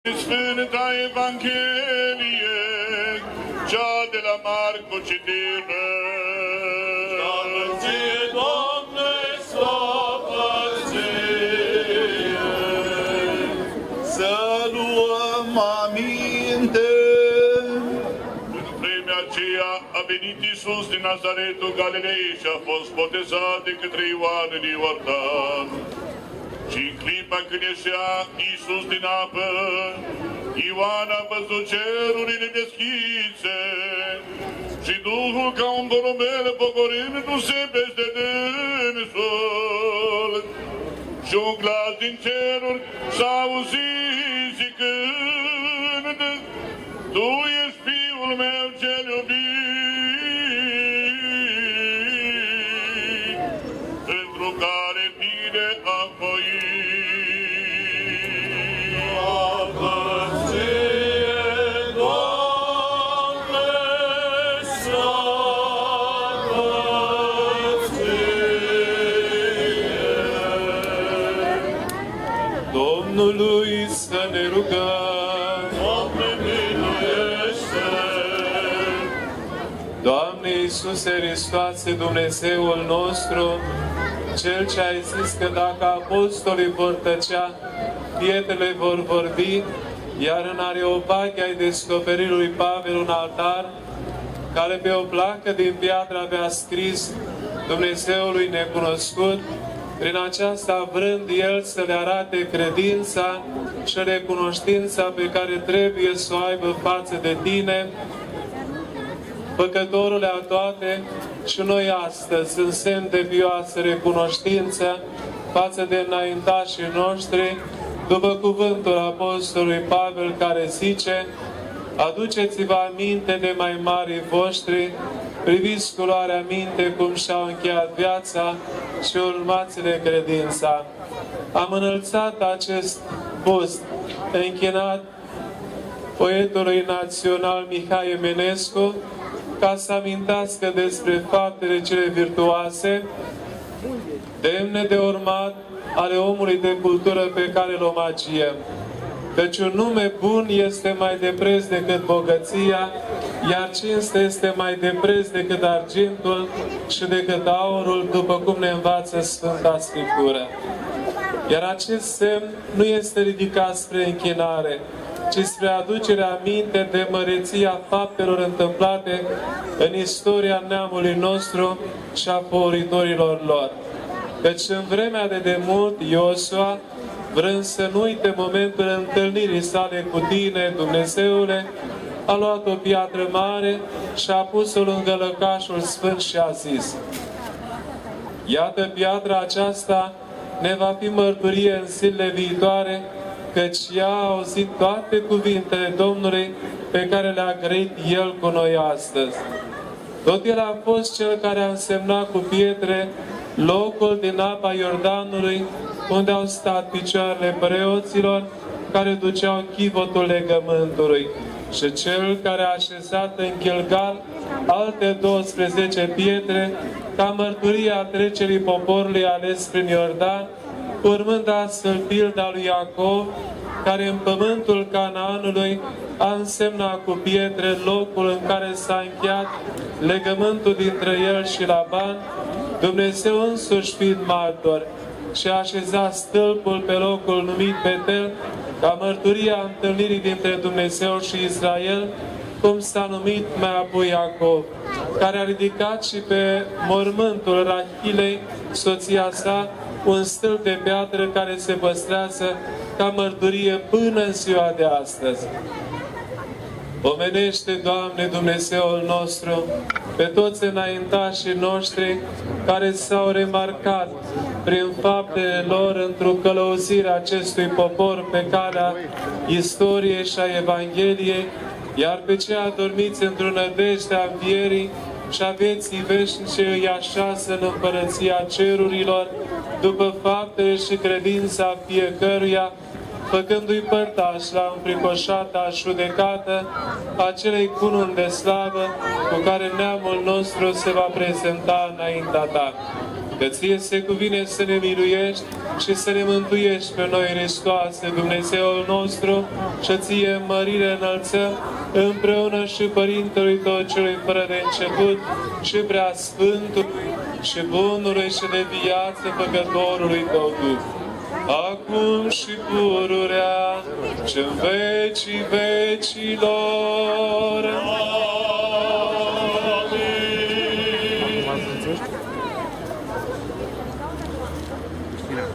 Sfânta Evanghelie, cea de la Marcu citire. Slavă ție, Doamne, slavă ție! Să luăm aminte. În vremea aceea a venit Iisus din Nazaretul Galilei și a fost botezat de către Ioan în Iordan. Și în clipa când ieșea Iisus din apă, Ioan a văzut cerurile deschise și Duhul ca un porumel pogorându-se peste dânsul. Și un glas din ceruri s-a auzit zicând: Tu ești Fiul meu cel iubit, întru care bine am voit. Slavă ție, Doamne, slavă ție! Domnului să ne rugăm. Doamne, miluiește! Doamne Iisuse Hristoase, Dumnezeul nostru, Cel ce ai zis că dacă apostolii vor tăcea, pietrele vor vorbi, iar în Areopaghia ai descoperit lui Pavel un altar, care pe o placă din piatră avea scris Dumnezeului necunoscut, prin aceasta vrând El să le arate credința și recunoștința pe care trebuie să o aibă față de tine, Făcătorule a toate, și noi astăzi, în semn de vioasă recunoștință față de înaintașii noștri, după cuvântul Apostolului Pavel care zice: aduceți-vă aminte de mai marii voștri, priviți cu luarea minte cum și-au încheiat viața și urmați-le credința. Am înălțat acest bust închinat poetului național Mihai Eminescu, ca să amintească despre faptele cele virtuoase, demne de urmat ale omului de cultură pe care îl omagiem. Căci un nume bun este mai de preț decât bogăția, iar cinstea este mai de preț decât argintul și decât aurul, după cum ne învață Sfânta Scriptură. Iar acest semn nu este ridicat spre închinare, ci spre aducerea aminte de măreția faptelor întâmplate în istoria neamului nostru și a făuritorilor lor. Căci în vremea de demult, Iosua, vrând să nu uite momentul întâlnirii sale cu tine, Dumnezeule, a luat o piatră mare și a pus-o lângă lăcașul sfânt și a zis: iată, piatra aceasta ne va fi mărturie în zilele viitoare, căci ea a auzit toate cuvintele Domnului pe care le-a grăit El cu noi astăzi. Tot El a fost Cel care a însemnat cu pietre locul din apa Iordanului, unde au stat picioarele preoților care duceau chivotul legământului, și Cel care a așezat în Gilgal alte 12 pietre, ca mărturia trecerii poporului ales prin Iordan, urmând astfel pilda lui Iacov, care în pământul Canaanului a însemnat cu pietre locul în care s-a încheiat legământul dintre el și Laban, Dumnezeu însuși fiind martor, și a așezat stâlpul pe locul numit Betel, ca mărturia întâlnirii dintre Dumnezeu și Israel, cum s-a numit mai apoi Iacov, care a ridicat și pe mormântul Rahilei, soția sa, un stâlp de piatră care se păstrează ca mărturie până în ziua de astăzi. Pomenește, Doamne, Dumnezeul nostru, pe toți înaintașii noștri care s-au remarcat prin faptele lor într-o călăuzire acestui popor pe calea istoriei și a Evangheliei, iar pe cei adormiți într-o nădejde a învierii și a vieții veșnice îi așează în împărăția cerurilor, după faptele și credința fiecăruia, făcându-i părtaș la înfricoșata judecată acelei cununi de slavă cu care neamul nostru se va prezenta înaintea ta. Că ție se cuvine să ne miluiești și să ne mântuiești pe noi, Hristoase, Dumnezeul nostru, și ție mărire înălțăm, împreună și Părintelui Tău celui fără de început, și prea Sfântului, și Bunului, și de viață Făcătorului Tău Duh, acum și pururea, și în vecii vecilor.